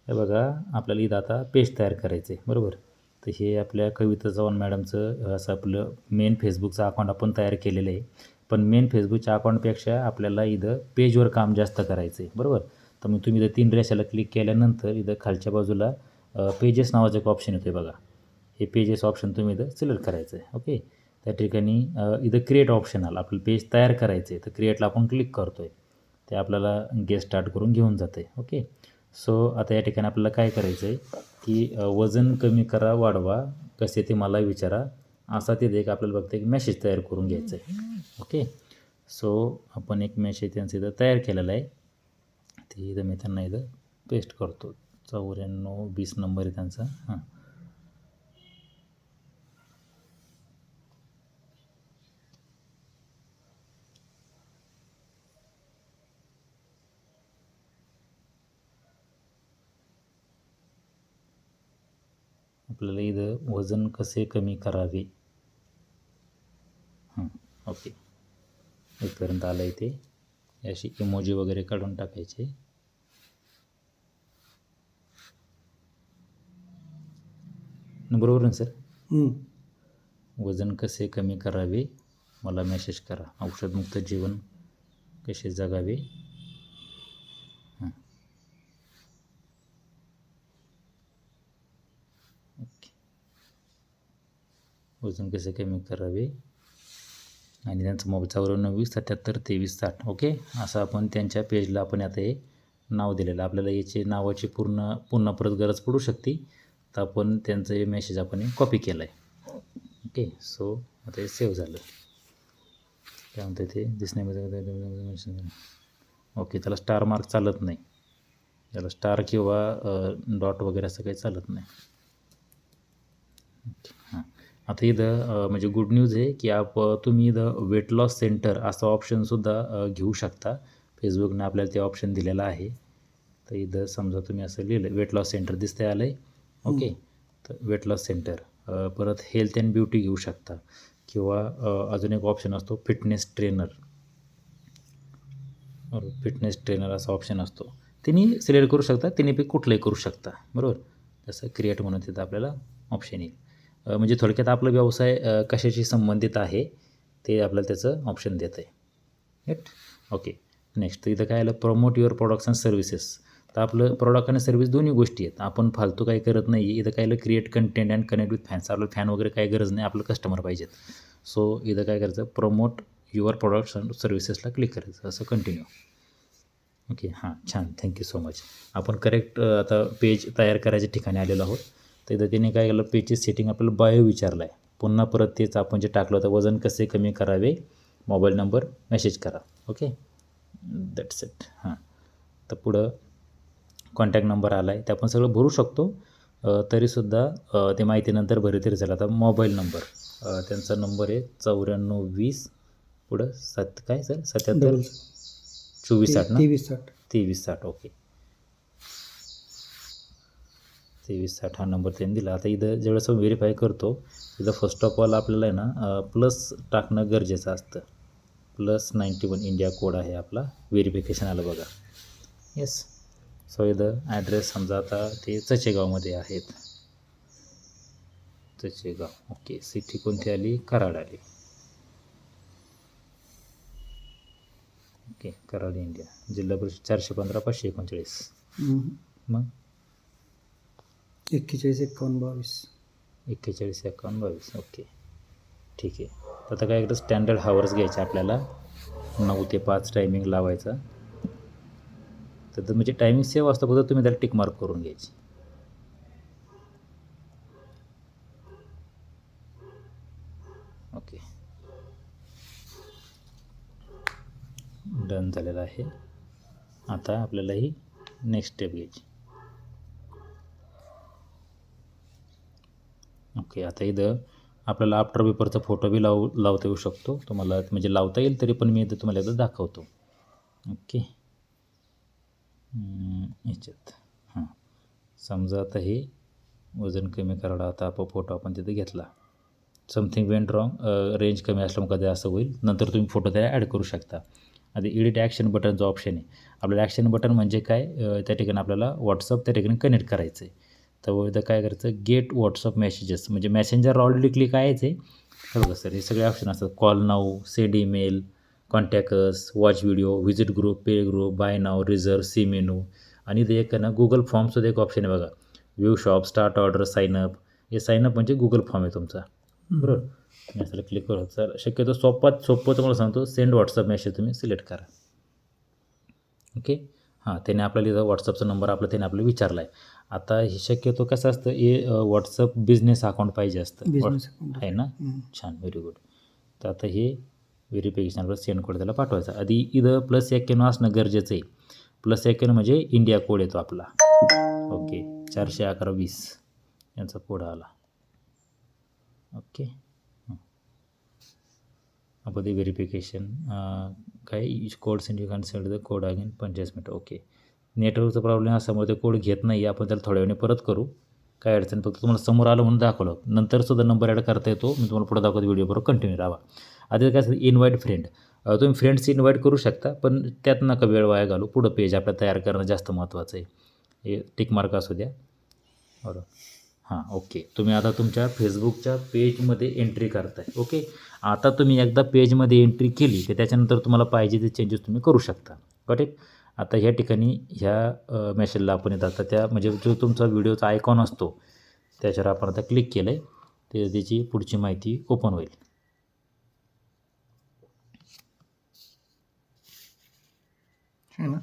हे बघा आपल्याला इथं आता पेज तयार करायचं आहे बरोबर. तर हे आपल्या कविता चव्हाण मॅडमचं असं आपलं मेन फेसबुकचं अकाउंट आपण तयार केलेलं आहे. पण मेन फेसबुकच्या अकाउंटपेक्षा आपल्याला इथं पेजवर काम जास्त करायचं आहे बरोबर. तर मग तुम्ही इथं 3 रेषाला क्लिक केल्यानंतर इथं खालच्या बाजूला पेजेस नावाचं एक ऑप्शन येतो आहे बघा. हे पेजेस ऑप्शन तुम्ही इथं सिलेक्ट करायचं आहे ओके. त्या ठिकाणी इथं क्रिएट ऑप्शन आलं. आपलं पेज तयार करायचं आहे तर क्रिएटला आपण क्लिक करतो आहे. ते आपल्याला गेट स्टार्ट करून घेऊन जातं आहे ओके. सो आता या ठिकाणी आपल्याला काय करायचं आहे की वजन कमी करा वाढवा कसे ते मला विचारा असा तिथे एक आपल्याला फक्त एक मेसेज तयार करून घ्यायचा आहे ओके. सो आपण एक मेसेज त्यांचं इथं तयार केलेला आहे. ते इथं मी त्यांना इथं पेस्ट करतो. 9420 नंबर आहे त्यांचा. हां आपल्याला इथं वजन कसे कमी करावे ओके इथपर्यंत आलं आहे ते. अशी इमोजी वगैरे काढून टाकायचे. बरोबर ना सर. वजन कसे कमी करावे मला मेसेज करा. औषधमुक्त जीवन कसे जगावे. ओके वजन कसे कमी करावे आणि त्यांचा मोबाईल 94 77 23 60 ओके. असं आपण त्यांच्या पेजला आपण आता हे नाव दिलेलं. आपल्याला याचे नावाची पुन्हा परत गरज पडू शकते. तर आपण त्यांचं हे मेसेज आपण कॉपी केला आहे ओके. सो आता हे सेव्ह झालं. काय म्हणतं ते दिसण्यामध्ये ओके. त्याला स्टार मार्क चालत नाही. त्याला स्टार किंवा डॉट वगैरे असं काही चालत नाही. हां आता इथं म्हणजे गुड न्यूज आहे की तुम्ही इथं वेट लॉस सेंटर असा ऑप्शनसुद्धा घेऊ शकता. फेसबुकने आपल्याला ते ऑप्शन दिलेलं आहे. तर इथं समजा तुम्ही असं लिहिलं वेट लॉस सेंटर दिसतंय आलं आहे ओके. तर वेट लॉस सेंटर परत हेल्थ अँड ब्युटी घेऊ शकता किंवा अजून एक ऑप्शन असतो फिटनेस ट्रेनर. फिटनेस ट्रेनर असा ऑप्शन असतो. तिन्ही सिलेक्ट करू शकता. तिन्हीपैकी कुठलंही करू शकता बरोबर. जसं क्रिएट म्हणून तिथं आपल्याला ऑप्शन येईल. म्हणजे थोडक्यात आपला व्यवसाय कशाशी संबंधित आहे ते आपल्याला त्याचं ऑप्शन देतं आहे राईट ओके. नेक्स्ट इथं काय आलं promote your products and services. तर आपलं प्रोडक्ट आणि सर्व्हिस दोन्ही गोष्टी आहेत. आपण फालतू काही करत नाही. इथं काय आलं create content and connect with fans. आपलं फॅन वगैरे काही गरज नाही. आपलं कस्टमर पाहिजेत. सो इथं काय करायचं प्रमोट युअर प्रोडक्ट्स अँड सर्व्हिसेसला क्लिक करायचं असं कंटिन्यू ओके. हां छान थँक्यू सो मच. आपण करेक्ट आता पेज तयार करायच्या ठिकाणी आलेलो आहोत. तर इथं त्याने काय केलं पेजची सेटिंग आपल्याला बायो विचारलं आहे. पुन्हा परत तेच आपण जे टाकलं होतं वजन कसे कमी करावे मोबाईल नंबर मेसेज करा ओके. That's it. हां तर पुढं कॉन्टॅक्ट नंबर आला आहे ते आपण सगळं भरू शकतो. तरीसुद्धा ते माहितीनंतर भरली तरी झालं. आता मोबाईल नंबर त्यांचा नंबर आहे 9420 पुढं काय सर 77 2460 ना 2360 ओके. 2360 हा नंबर त्यांनी दिला. आता इथं ज्यावेळेस व्हेरीफाय करतो इथं फर्स्ट ऑफ ऑल आपल्याला आहे ना प्लस टाकणं गरजेचं असतं. +91 इंडिया कोड आहे आपला. व्हेरिफिकेशन आलं बघा. येस. सो इथं ॲड्रेस समजा आता ते चचेगावमध्ये आहेत. चचेगाव ओके. सिटी कोणती आली कराड आली ओके. कराड इंडिया. जिल्हा परिषद 415 539 मग 415122 415122 ओके ठीक आहे. तर आता काय एकदा स्टँडर्ड हावर्स घ्यायचे आपल्याला 9 ते 5 टायमिंग लावायचा. तर म्हणजे टायमिंग सेव्ह असतं फक्त तुम्ही त्याला टिक मार्क करून घ्यायची ओके. डन झालेलं आहे. आता आपल्याला ही नेक्स्ट स्टेप घ्यायची ओके. आता इथं आपल्याला आफ्टर बिफोरचा फोटो बी लावता येऊ शकतो तुम्हाला म्हणजे लावता येईल तरी पण मी इथं तुम्हाला एकदा दाखवतो ओके. याच्यात हां समजा आता हे वजन कमी करायला आता फोटो आपण तिथे घेतला. समथिंग वेंट रॉंग रेंज कमी असल्यामुळे कधी असं होईल. नंतर तुम्ही फोटो त्याला ॲड करू शकता. आधी एडिट ॲक्शन बटनचं ऑप्शन आहे. आपल्याला ॲक्शन बटन म्हणजे काय, त्या ठिकाणी आपल्याला WhatsApp त्या ठिकाणी कनेक्ट करायचं आहे. तर इथं काय करायचं, गेट WhatsApp मेसेजेस म्हणजे मेसेंजर ऑलरेडी क्लिक आहेच आहे. हे बघा सर, हे सगळे ऑप्शन असतात. Call now, send email, contact us, watch video, visit group, pay group, buy now, reserve, see menu आणि इथे एक ना Google फॉर्मसुद्धा एक ऑप्शन आहे बघा. View shop, start order, sign up. हे साइन अप म्हणजे Google फॉर्म आहे तुमचा, बरोबर. मी असं क्लिक करू सर, शक्यतो सोप्पं तुम्हाला सांगतो, सेंड WhatsApp मेसेज तुम्ही सिलेक्ट करा. ओके. हां, त्याने आपल्याला इथं WhatsAppचा नंबर त्याने आपल्याला विचारला आहे. आता हे शक्यतो कसं असतं, हे WhatsApp बिझनेस अकाउंट पाहिजे असतं. बिझनेस अकाउंट आहे ना? छान, व्हेरी गुड. तर आता हे व्हेरिफिकेशन आपल्याला सेंड कोड त्याला पाठवायचा. आधी इथं +91 असणं गरजेचं आहे. +91 म्हणजे इंडिया कोड येतो आपला. ओके. 411-20 यांचा कोड आला. ओके. आपण ते व्हेरिफिकेशन काय code send you can send the code again 45 minute. Okay. नेटवर्कचा प्रॉब्लेम असल्यामुळे ते कोड घेत नाही. आपण त्याला थोड्या वेळाने परत करू. काय अडचण, फक्त तुम्हाला समोर आलं म्हणून दाखवलं. नंतरसुद्धा नंबर ॲड करता येतो. मी तुम्हाला पुढे दाखवतो, व्हिडिओबरोबर कंटिन्यू राहा. आधी काय असतं, इन्व्हाइट फ्रेंड. तुम्ही फ्रेंड्स इन्व्हाइट करू शकता, पण त्यात नका वेळ वाया घालू. पुढं पेज आपल्याला तयार करणं जास्त महत्त्वाचं आहे. हे टिक मार्क असू द्या. बरोबर. हां, ओके. तुम्ही आता तुमच्या फेसबुकच्या पेजमध्ये एंट्री करताय. ओके. आता तुम्ही एकदा पेजमध्ये एंट्री केली की त्याच्यानंतर तुम्हाला पाहिजे ते चेंजेस तुम्ही करू शकता. Got it. आता ह्या ठिकाणी ह्या मेसेजला आपण येत आता त्या म्हणजे जो तुमचा व्हिडिओचा आयकॉन असतो त्याच्यावर आपण आता क्लिक केलं आहे, ते त्याची पुढची माहिती ओपन होईल. है ना.